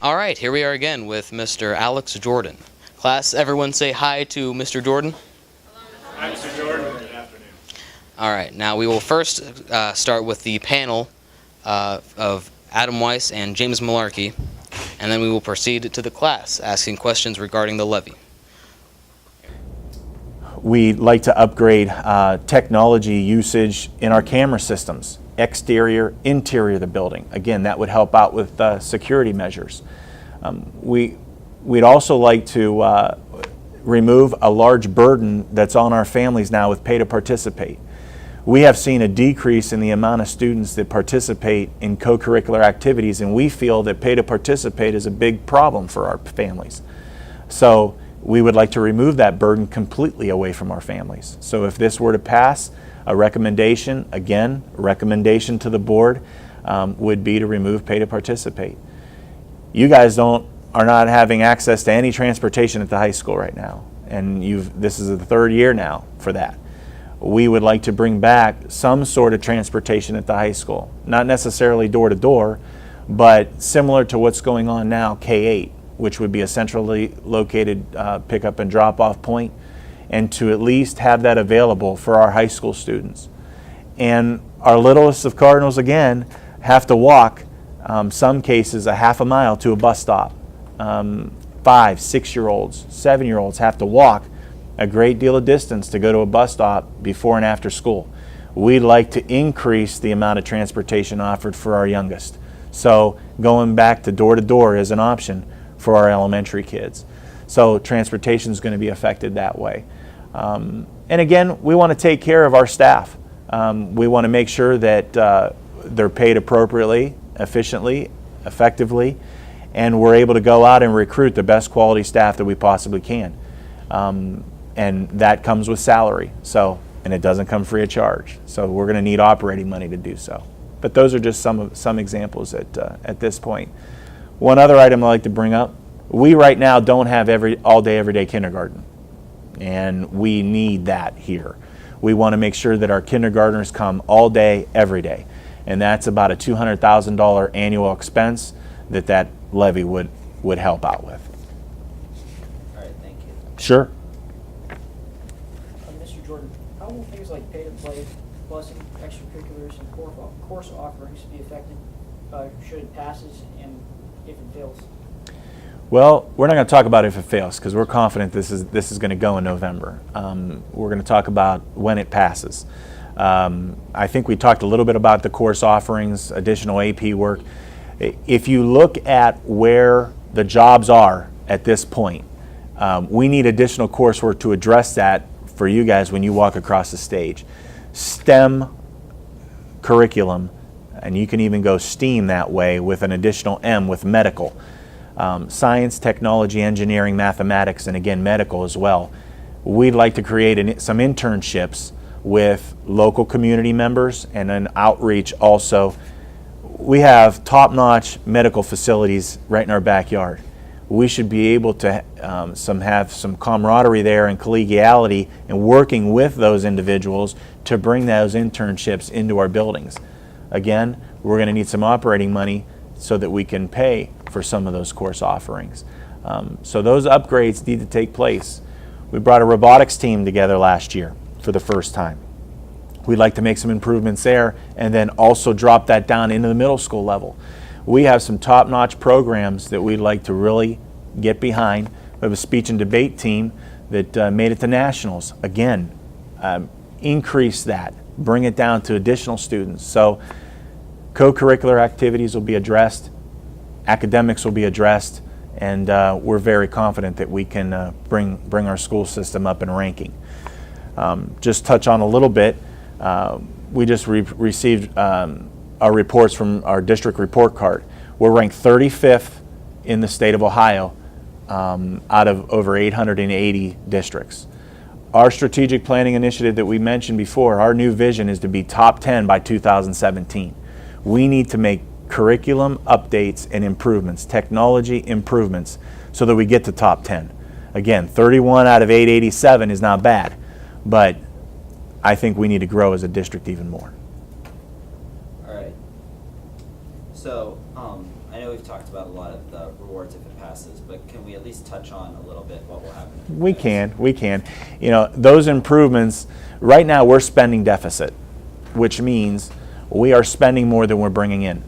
All right, here we are again with Mr. Alex Geordan. Class, everyone say hi to Mr. Geordan. Hi, Mr. Geordan. Good afternoon. All right, now we will first start with the panel of Adam Weiss and James Malarkey, and then we will proceed to the class, asking questions regarding the levy. We'd like to upgrade technology usage in our camera systems, exterior, interior of the building. Again, that would help out with security measures. We'd also like to remove a large burden that's on our families now with pay to participate. We have seen a decrease in the amount of students that participate in co-curricular activities, and we feel that pay to participate is a big problem for our families. So we would like to remove that burden completely away from our families. So if this were to pass, a recommendation, again, a recommendation to the board would be to remove pay to participate. You guys are not having access to any transportation at the high school right now, and this is the third year now for that. We would like to bring back some sort of transportation at the high school, not necessarily door to door, but similar to what's going on now, K-8, which would be a centrally located pickup and drop-off point, and to at least have that available for our high school students. And our littlest of Cardinals, again, have to walk, some cases, a half a mile to a bus stop. 5, 6-year-olds, 7-year-olds have to walk a great deal of distance to go to a bus stop before and after school. We'd like to increase the amount of transportation offered for our youngest. So going back to door is an option for our elementary kids. So transportation is going to be affected that way. And again, we want to take care of our staff. We want to make sure that they're paid appropriately, efficiently, effectively, and we're able to go out and recruit the best quality staff that we possibly can. And that comes with salary, and it doesn't come free of charge. So we're going to need operating money to do so. But those are just some examples at this point. One other item I'd like to bring up, we right now don't have all-day, everyday kindergarten, and we need that here. We want to make sure that our kindergartners come all day, every day, and that's about a $200,000 annual expense that levy would help out with. All right, thank you. Sure. Mr. Jordan, how will things like pay to play, busing, extracurriculars, and course offerings be affected should it passes and if it fails? Well, we're not going to talk about if it fails because we're confident this is going to go in November. We're going to talk about when it passes. I think we talked a little bit about the course offerings, additional AP work. If you look at where the jobs are at this point, we need additional coursework to address that for you guys when you walk across the stage. STEM curriculum, and you can even go STEAM that way with an additional M with medical. Science, technology, engineering, mathematics, and again medical as well. We'd like to create some internships with local community members and an outreach also. We have top-notch medical facilities right in our backyard. We should be able to have some camaraderie there and collegiality and working with those individuals to bring those internships into our buildings. Again, we're going to need some operating money so that we can pay for some of those course offerings. So those upgrades need to take place. We brought a robotics team together last year for the first time. We'd like to make some improvements there and then also drop that down into the middle school level. We have some top-notch programs that we'd like to really get behind. We have a speech and debate team that made it to nationals. Again, increase that, bring it down to additional students. So co-curricular activities will be addressed, academics will be addressed, and we're very confident that we can bring our school system up in ranking. Just touch on a little bit, we just received our reports from our district report card. We're ranked 35th in the state of Ohio out of over 880 districts. Our strategic planning initiative that we mentioned before, our new vision is to be top 10 by 2017. We need to make curriculum updates and improvements, technology improvements, so that we get to top 10. Again, 31 out of 887 is not bad, but I think we need to grow as a district even more. All right. So I I know we've talked about a lot of the rewards if it passes, but can we at least touch on a little bit what will happen? If it We does? can. You know, those improvements, right now we're spending deficit, which means we are spending more than we're bringing in.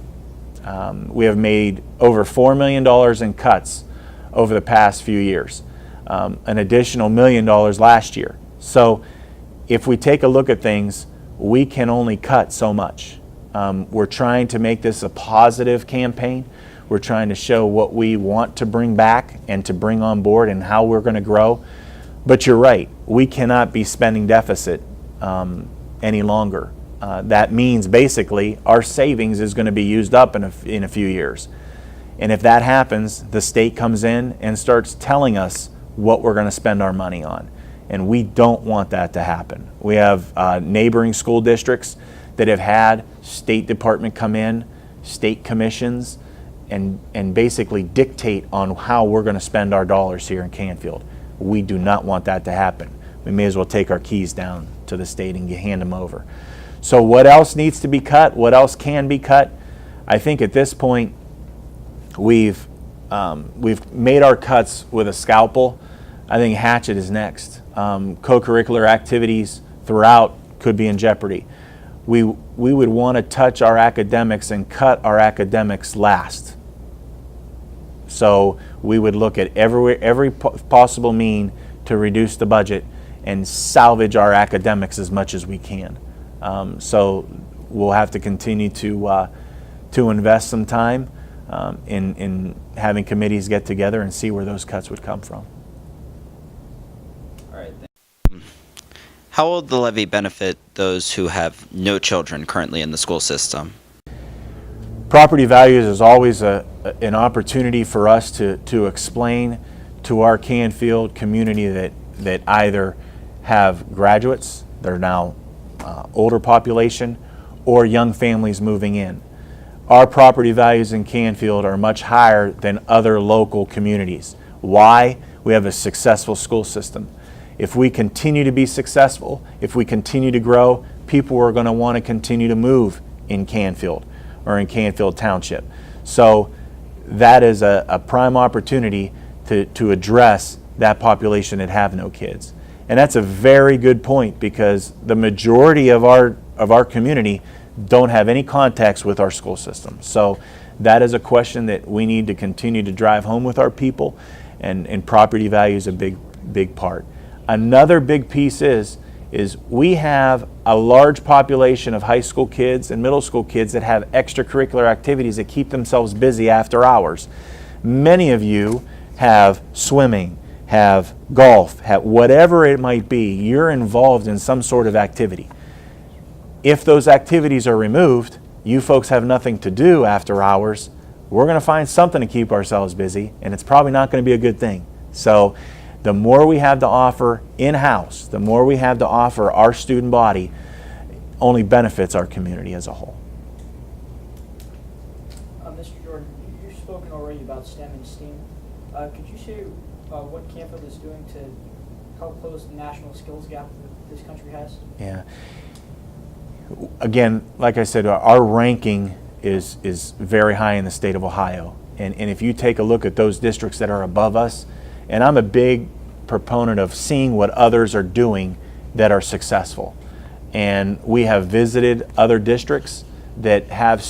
We have made over $4 million in cuts over the past few years, an additional $1 million last year. So if we take a look at things, we can only cut so much. We're trying to make this a positive campaign. We're trying to show what we want to bring back and to bring on board and how we're going to grow. But you're right, we cannot be spending deficit any longer. That means basically our savings is going to be used up in a few years. And if that happens, the state comes in and starts telling us what we're going to spend our money on. And we don't want that to happen. We have neighboring school districts that have had State Department come in, state commissions, and basically dictate on how we're going to spend our dollars here in Canfield. We do not want that to happen. We may as well take our keys down to the state and hand them over. So what else needs to be cut? What else can be cut? I think at this point we've made our cuts with a scalpel. I think hatchet is next. Co-curricular activities throughout could be in jeopardy. We would want to touch our academics and cut our academics last. So we would look at every possible mean to reduce the budget and salvage our academics as much as we can. So we'll have to continue to invest some time in having committees get together and see where those cuts would come from. All right. How will the levy benefit those who have no children currently in the school system? Property values is always an opportunity for us to explain to our Canfield community that either have graduates, they're now older population, or young families moving in. Our property values in Canfield are much higher than other local communities. Why? We have a successful school system. If we continue to be successful, if we continue to grow, people are going to want to continue to move in Canfield or in Canfield Township. So that is a prime opportunity to address that population that have no kids. And that's a very good point, because the majority of our community don't have any contacts with our school system. So that is a question that we need to continue to drive home with our people, and property value is a big part. Another big piece is we have a large population of high school kids and middle school kids that have extracurricular activities that keep themselves busy after hours. Many of you have swimming, have golf, have whatever it might be. You're involved in some sort of activity. If those activities are removed, you folks have nothing to do after hours. We're going to find something to keep ourselves busy, and it's probably not going to be a good thing. So the more we have to offer in-house, the more we have to offer our student body, only benefits our community as a whole. Mr. Jordan, you've spoken already about STEM and STEAM. Could you say what Canfield is doing to help close the national skills gap that this country has? Yeah. Again, like I said, our ranking is very high in the state of Ohio. And if you take a look at those districts that are above us, and I'm a big proponent of seeing what others are doing that are successful. And we have visited other districts that have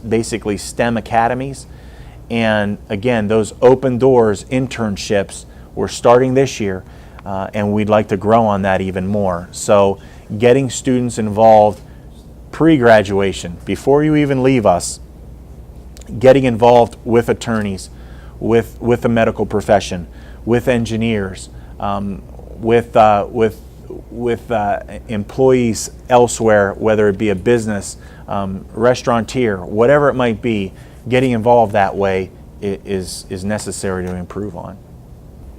basically STEM academies. And again, those open doors internships, we're starting this year, and we'd like to grow on that even more. So getting students involved pre-graduation, before you even leave us, getting involved with attorneys, with the medical profession, with engineers, with employees elsewhere, whether it be a business, restaurateur, whatever it might be, getting involved that way is necessary to improve on.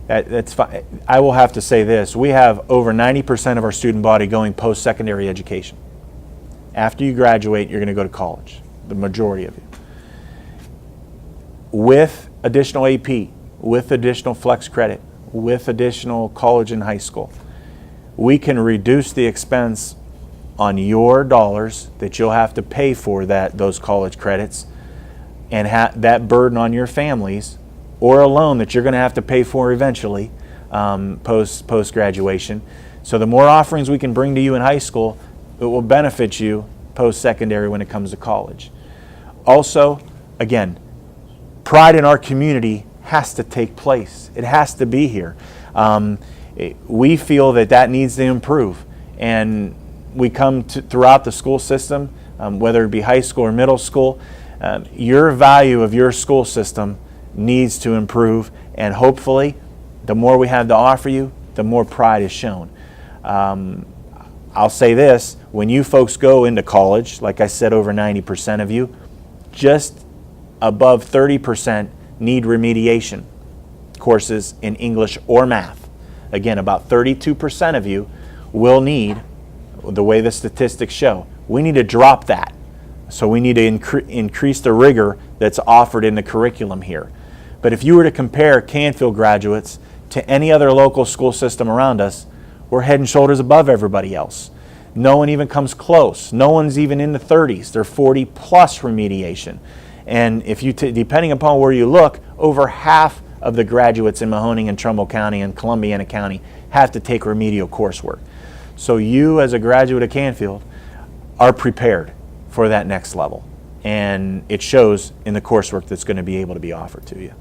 That's fine. I will have to say this: we have over 90% of our student body going post-secondary education. After you graduate, you're going to go to college, the majority of you. With additional AP, with additional flex credit, with additional college and high school, we can reduce the expense on your dollars that you'll have to pay for those college credits and that burden on your families, or a loan that you're going to have to pay for eventually post graduation. So the more offerings we can bring to you in high school, it will benefit you post-secondary when it comes to college. Also, again, pride in our community has to take place. It has to be here. We feel that needs to improve, and we come throughout the school system, whether it be high school or middle school, your value of your school system needs to improve, and hopefully the more we have to offer you, the more pride is shown. I'll say this, when you folks go into college, like I said, over 90% of you, just above 30% need remediation courses in English or math. Again, about 32% of you will need, the way the statistics show, we need to drop that. So we need to increase the rigor that's offered in the curriculum here. But if you were to compare Canfield graduates to any other local school system around us, we're head and shoulders above everybody else. No one even comes close. No one's even in the 30s. They're 40 plus remediation. And if you, depending upon where you look, over half of the graduates in Mahoning and Trumbull County and Columbiana County have to take remedial coursework. So you, as a graduate of Canfield, are prepared for that next level. And it shows in the coursework that's going to be able to be offered to you.